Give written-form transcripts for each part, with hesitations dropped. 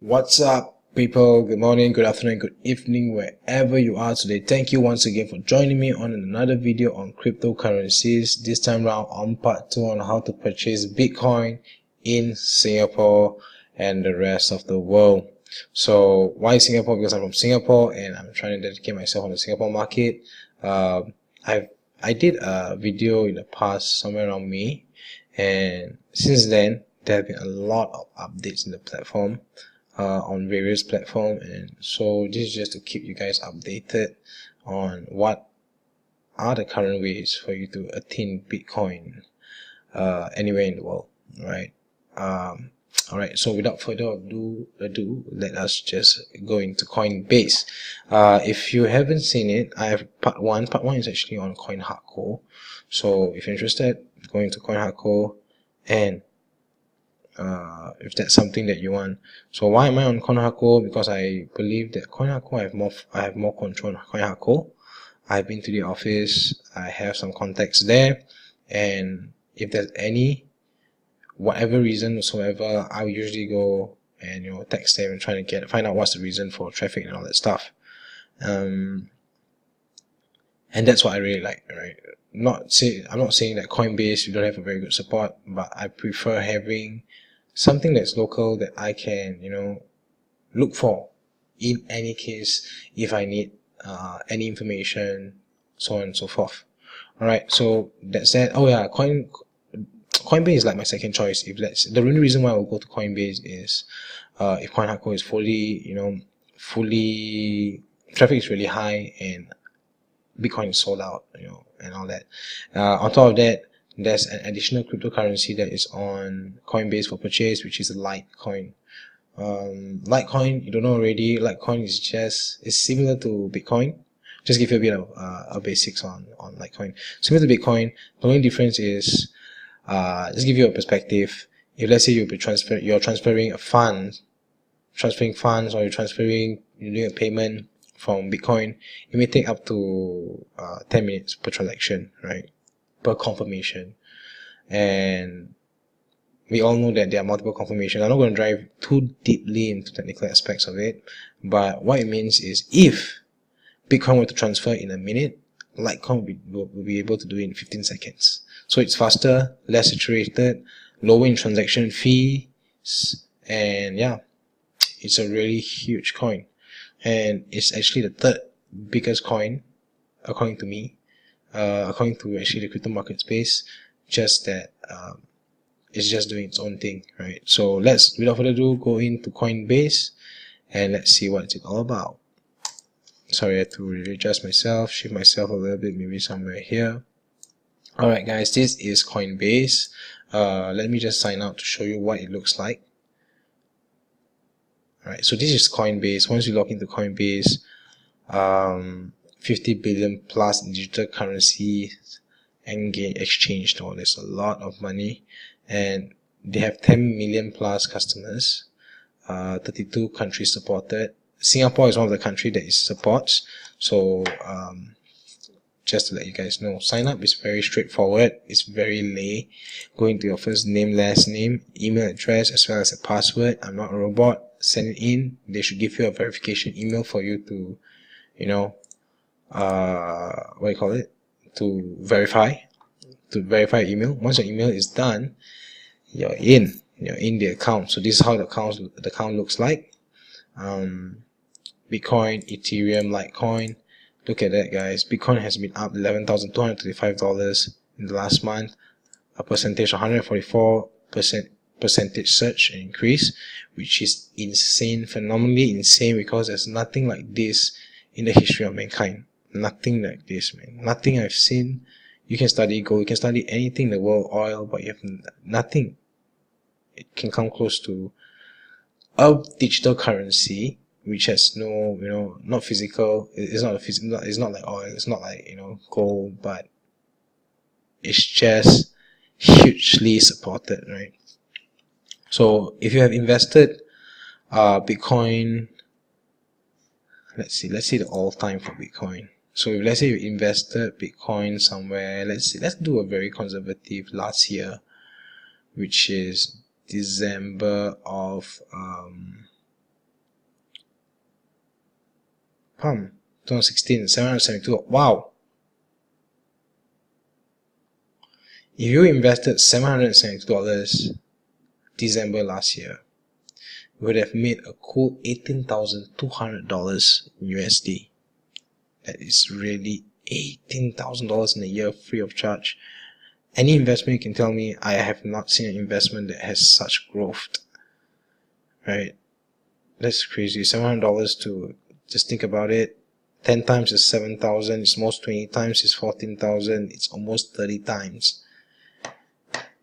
What's up, people? Good morning, good afternoon, good evening, wherever you are today. Thank you once again for joining me on another video on cryptocurrencies. This time around on part 2 on how to purchase Bitcoin in Singapore and the rest of the world. So why Singapore? Because I'm from Singapore and I'm trying to dedicate myself on the Singapore market. I did a video in the past somewhere around May, and since then there have been a lot of updates in the platform. On various platforms, and so this is just to keep you guys updated on what are the current ways for you to attain Bitcoin anywhere in the world, right? Alright, so without further ado, let us just go into Coinbase. If you haven't seen it, I have part 1. Part 1 is actually on COINHAKO. So if you're interested, go into COINHAKO and if that's something that you want. So why am I on COINHAKO? Because I believe that COINHAKO I have more control on COINHAKO. I've been to the office, I have some contacts there, and if there's any whatever reason whatsoever, I will usually go and text them and try to find out what's the reason for traffic and all that stuff. And that's what I really like, right? I'm not saying that Coinbase you don't have a very good support, but I prefer having something that's local that I can look for in any case if I need any information, so on and so forth. Alright, so that's that. Oh yeah, Coinbase is like my second choice. If that's the only reason why I will go to Coinbase is if COINHAKO is fully traffic is really high and Bitcoin is sold out, and all that. On top of that, there's an additional cryptocurrency that is on Coinbase for purchase, which is a Litecoin. Litecoin, you don't know already, Litecoin is similar to Bitcoin. Just give you a bit of basics on Litecoin. Similar to Bitcoin, the only difference is just give you a perspective. If let's say you're transferring funds, or you're doing a payment from Bitcoin, it may take up to 10 minutes per transaction, right? Per confirmation. And we all know that there are multiple confirmations. I'm not going to drive too deeply into technical aspects of it, but what it means is if Bitcoin were to transfer in a minute, Litecoin will be able to do it in 15 seconds. So it's faster, less saturated, lower in transaction fees, and yeah, it's a really huge coin. And it's actually the third biggest coin, according to me, according to actually the crypto market space, just that it's just doing its own thing, right? So let's, without further ado, go into Coinbase and let's see what it's all about. Sorry, I had to readjust myself, shift myself a little bit, maybe somewhere here. Alright guys, this is Coinbase. Let me just sign out to show you what it looks like. Alright, so this is Coinbase. Once you log into Coinbase, 50 billion plus in digital currencies and get exchanged. Oh, there's a lot of money, and they have 10 million plus customers, 32 countries supported. Singapore is one of the countries that it supports. So just to let you guys know, sign up is very straightforward. It's very lay. Go into your first name, last name, email address, as well as a password. I'm not a robot. Send it in. They should give you a verification email for you to to verify email. Once your email is done, you're in the account. So this is how the account looks like. Bitcoin, Ethereum, Litecoin. Look at that, guys. Bitcoin has been up $11,235 in the last month, a percentage of 144% surge increase, which is insane, phenomenally insane, because there's nothing like this in the history of mankind. Nothing like this, man. Nothing I've seen. You can study gold, you can study anything in the world, oil, but you have nothing. It can come close to a digital currency which has no, not physical. It's not like oil. It's not like gold, but it's just hugely supported, right? So if you have invested Bitcoin, let's see the all-time for Bitcoin. So if let's say you invested Bitcoin somewhere, let's do a very conservative last year, which is December of Pump 2016, $772. Wow. If you invested $772 December last year, you would have made a cool $18,200 USD. That is really $18,000 in a year free of charge. Any investment, you can tell me, I have not seen an investment that has such growth. Right? That's crazy. $700 to just think about it. 10 times is 7,000. It's almost 20 times is 14,000. It's almost 30 times.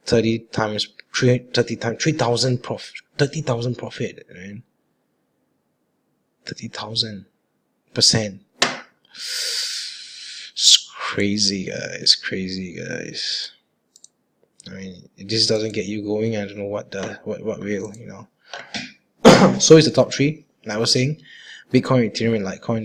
30 times 3,000 profit. 30,000 profit. Right? 30,000%. It's crazy, guys. Crazy, guys. I mean, if this doesn't get you going, I don't know what will, you know. So it's the top three. Like I was saying, Bitcoin, Ethereum, and Litecoin.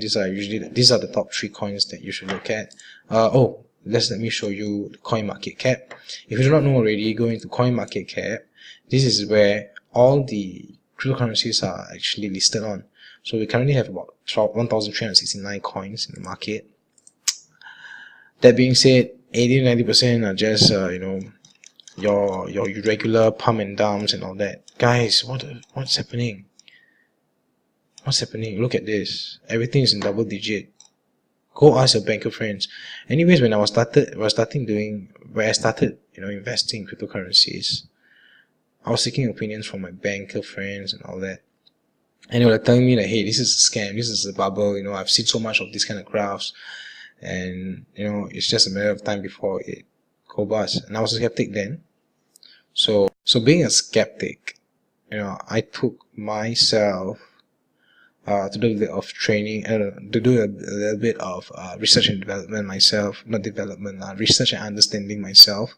These are the top 3 coins that you should look at. Let me show you the coin market cap. If you do not know already, go into coin market cap. This is where all the cryptocurrencies are actually listed on. So we currently have about 1,369 coins in the market. That being said, 80-90% are just your regular pump and dumps and all that. Guys, what's happening? What's happening? Look at this. Everything is in double digit. Go ask your banker friends. Anyways, when I started investing in cryptocurrencies, I was seeking opinions from my banker friends and all that. And they were telling me that, hey, this is a scam, this is a bubble, I've seen so much of these kind of graphs, and it's just a matter of time before it go bust. And I was a skeptic then. So being a skeptic, I took myself to do a bit of training, to do a little bit of research and development myself, research and understanding myself,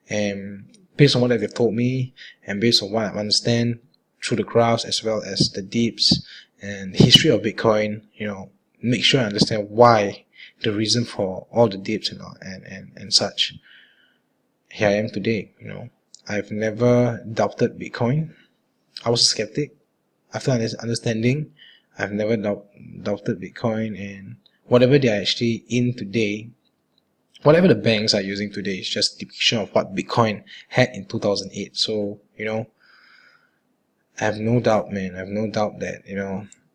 and based on what they've told me, and based on what I understand through the graphs as well as the dips and the history of Bitcoin, make sure I understand why, the reason for all the dips and such. Here I am today. I've never doubted Bitcoin. I was a skeptic. After understanding, I've never doubted Bitcoin, and whatever they are actually in today, whatever the banks are using today, is just a depiction of what Bitcoin had in 2008. So, I have no doubt, man. I have no doubt that,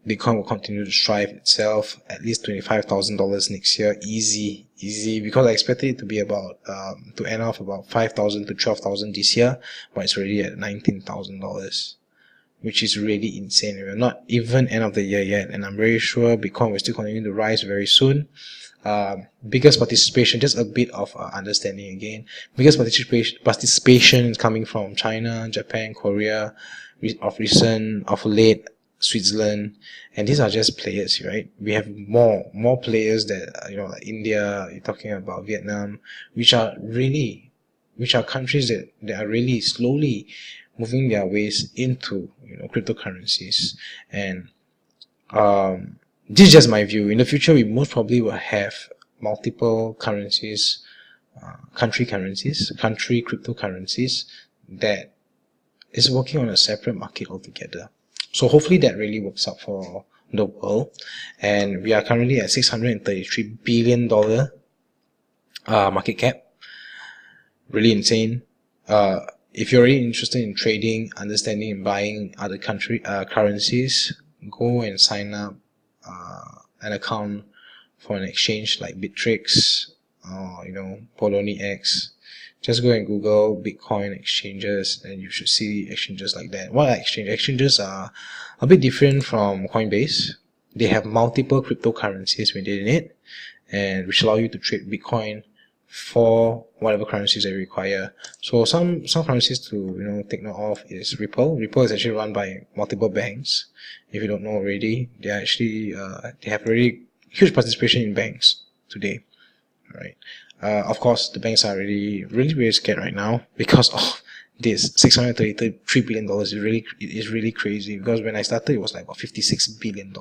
Bitcoin will continue to strive itself, at least $25,000 next year, easy, because I expected it to be about, to end off about 5,000 to 12,000 this year, but it's already at $19,000, which is really insane. We're not even end of the year yet, and I'm very sure Bitcoin will still continue to rise very soon. Biggest participation, just a bit of understanding again. Biggest participation is coming from China, Japan, Korea, of late, Switzerland, and these are just players, right? We have more players that like India. You're talking about Vietnam, which are countries that are really slowly moving their ways into cryptocurrencies. And this is just my view. In the future, we most probably will have multiple currencies, country cryptocurrencies that is working on a separate market altogether. So hopefully that really works out for the world. And we are currently at $633 billion market cap. Really insane. If you're really interested in trading, understanding, and buying other currencies, go and sign up an account for an exchange like Bittrex or Poloniex. Just go and Google Bitcoin exchanges, and you should see exchanges like that. What are exchanges? Exchanges are a bit different from Coinbase. They have multiple cryptocurrencies within it, and which allow you to trade Bitcoin for whatever currencies they require. So some currencies to take note of is Ripple. Ripple is actually run by multiple banks. If you don't know already, they are actually they have very huge participation in banks today. Right. Of course, the banks are really scared right now because of this $633 billion. Is really crazy, because when I started, it was like about $56 billion.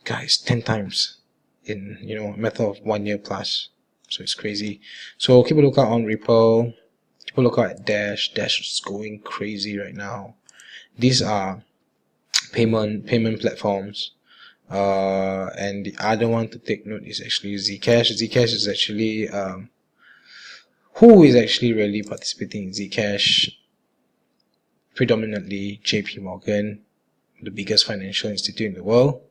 Guys, 10 times in a matter of 1 year plus. So it's crazy. So keep a lookout on Ripple. Keep a lookout at Dash. Dash is going crazy right now. These are payment platforms. And the other one to take note is actually Zcash. Zcash is actually who is actually really participating in Zcash? Predominantly JP Morgan, the biggest financial institute in the world.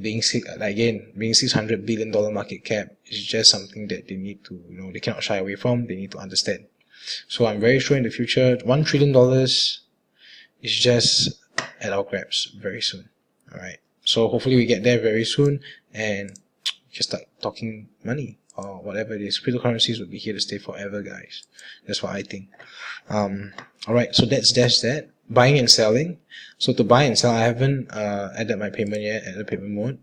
Being $600 billion market cap is just something that they need to, they cannot shy away from. They need to understand. So I'm very sure in the future, $1 trillion is just at our grabs very soon. All right. So hopefully we get there very soon and just start talking money or whatever it is. Cryptocurrencies will be here to stay forever, guys. That's what I think. All right. So that's that. Buying and selling. So to buy and sell, I haven't added my payment yet. Add the payment mode.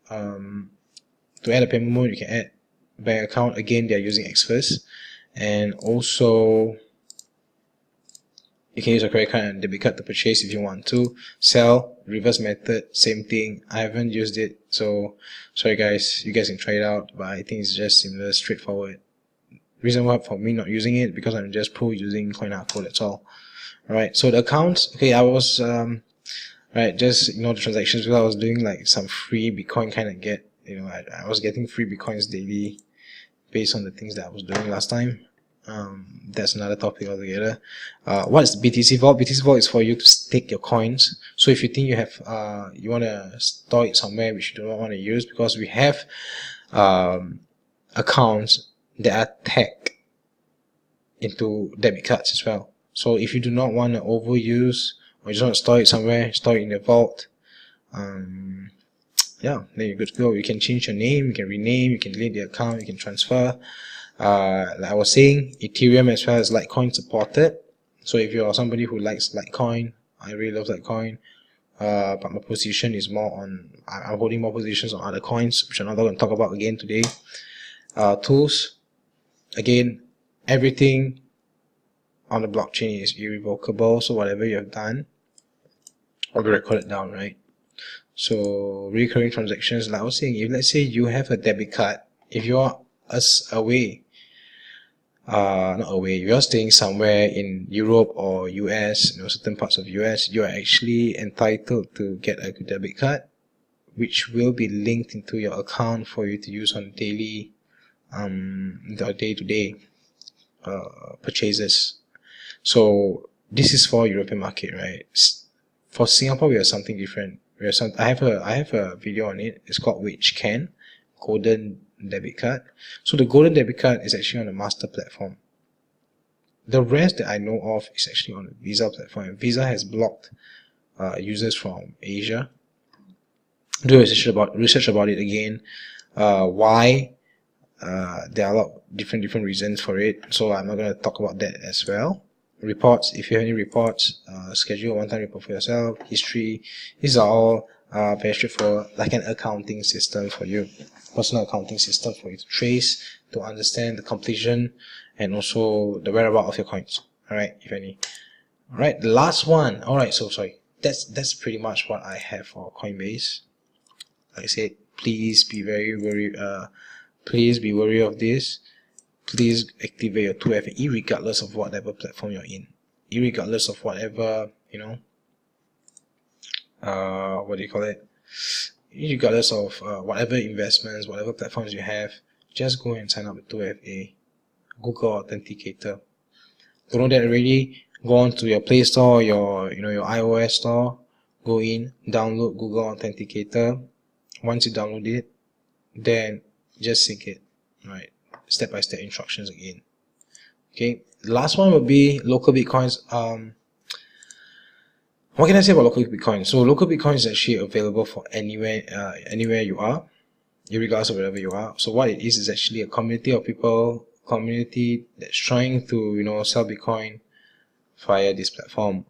To add a payment mode, you can add bank account. Again, they are using Xfirst, and also you can use a credit card and debit card to purchase if you want to. Sell, reverse method, same thing. I haven't used it, so sorry guys. You guys can try it out, but I think it's just similar, straightforward. Reason why for me not using it because I'm just pro using COINHAKO. That's all. Alright, so the accounts, okay, I was right, just ignore the transactions because I was doing like some free Bitcoin kind of get, I was getting free Bitcoins daily based on the things that I was doing last time. That's another topic altogether. What's BTC Vault? BTC Vault is for you to stake your coins. So if you think you have you want to store it somewhere which you do not want to use, because we have accounts that are tagged into debit cards as well. So if you do not want to overuse or you just want to store it somewhere, store it in the vault, yeah, then you're good to go. You can change your name, you can rename, you can delete the account, you can transfer. Like I was saying, Ethereum as well as Litecoin supported. So if you are somebody who likes Litecoin, I really love Litecoin, but my position is more on, I'm holding more positions on other coins, which I'm not going to talk about again today. Tools, again, everything on the blockchain is irrevocable, so whatever you have done will be recorded down, right? So recurring transactions, like I was saying, if let's say you have a debit card, if you are you're staying somewhere in Europe or US, certain parts of US, you are actually entitled to get a debit card, which will be linked into your account for you to use on daily, day-to-day purchases. So this is for European market, right? For Singapore, we have something different. I have a video on it. It's called Which Can Golden Debit Card. So the Golden Debit Card is actually on the Master platform. The rest that I know of is actually on the Visa platform. Visa has blocked users from Asia. Do research about it again. Why? There are a lot of different reasons for it. So I'm not going to talk about that as well. Reports, if you have any reports, schedule a one-time report for yourself. History, these are all very straightforward, like an accounting system for you, personal accounting system for you to trace, to understand the completion and also the whereabouts of your coins. Alright, if any. Alright, the last one. Alright, so sorry. That's pretty much what I have for Coinbase. Like I said, please be please be wary of this. Please activate your 2FA regardless of whatever platform you're in, regardless of whatever, what do you call it, regardless of whatever investments, whatever platforms you have. Just go and sign up with 2FA, Google Authenticator. Don't know that already? Go on to your Play Store, your iOS store, go in, download Google Authenticator. Once you download it, then just sync it, right? Step-by-step instructions again. Okay, the last one would be local Bitcoins. What can I say about local Bitcoin? So local Bitcoin is actually available for anywhere you are, regardless of wherever you are. So what it is actually a community of people, that's trying to sell Bitcoin via this platform.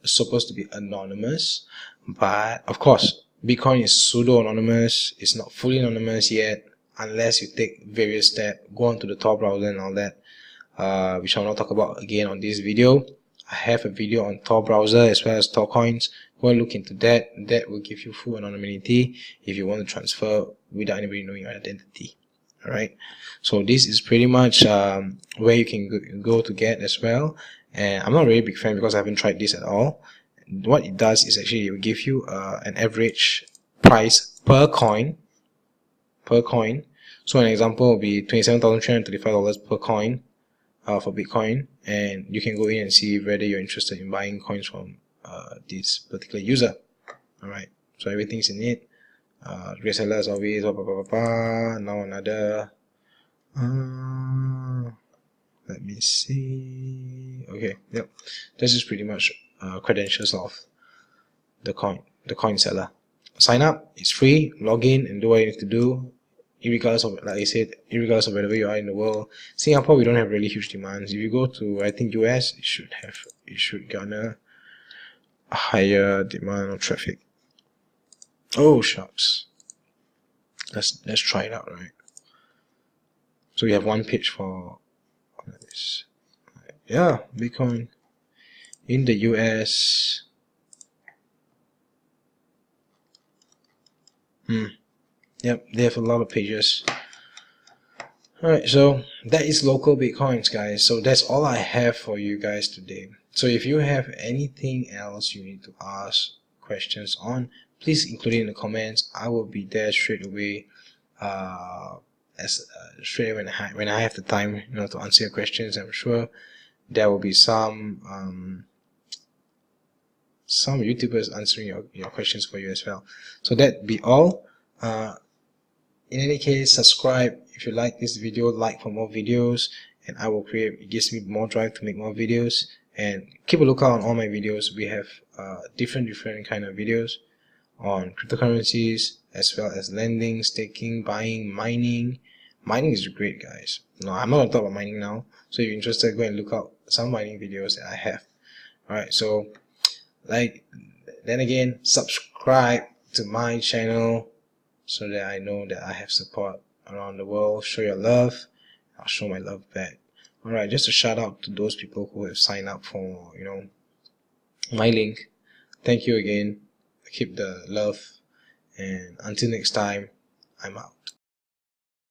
It's supposed to be anonymous, but of course Bitcoin is pseudo-anonymous. It's not fully anonymous yet, unless you take various steps, go onto the Tor browser and all that, which I'll not talk about again on this video. I have a video on Tor browser as well as Tor coins. Go and look into that. That will give you full anonymity if you want to transfer without anybody knowing your identity. Alright, so this is pretty much where you can go to get as well. And I'm not really a big fan because I haven't tried this at all. What it does is actually it will give you an average price per coin. So an example will be $27,335 per coin for Bitcoin, and you can go in and see whether you're interested in buying coins from this particular user. Alright, so everything's in it. Great seller as always. Now another. Let me see. Okay, yep. This is pretty much credentials of the coin seller. Sign up. It's free. Log in and do what you need to do. Irregardless of, like I said, irregardless of wherever you are in the world. Singapore, we don't have really huge demands. If you go to, I think, US, it should garner a higher demand of traffic. Oh shucks. Let's try it out, right? So we have one page for this. Yeah, Bitcoin in the US. Yep, they have a lot of pages. Alright, so that is local Bitcoins, guys. So that's all I have for you guys today. So if you have anything else you need to ask questions on, please include it in the comments. I will be there straight away. Straight when I have the time, to answer your questions. I'm sure there will be some YouTubers answering your questions for you as well. So that be all. In any case, subscribe if you like this video, like for more videos, and I will create. It gives me more drive to make more videos. And keep a lookout on all my videos. We have different kind of videos on cryptocurrencies, as well as lending, staking, buying, mining. Mining is great, guys. No, I'm not going to talk about mining now. So if you're interested, go and look out some mining videos that I have. Alright, so then again, subscribe to my channel so that I know that I have support around the world. Show your love. I'll show my love back. Alright, just a shout out to those people who have signed up for, my link. Thank you again. Keep the love. And until next time, I'm out.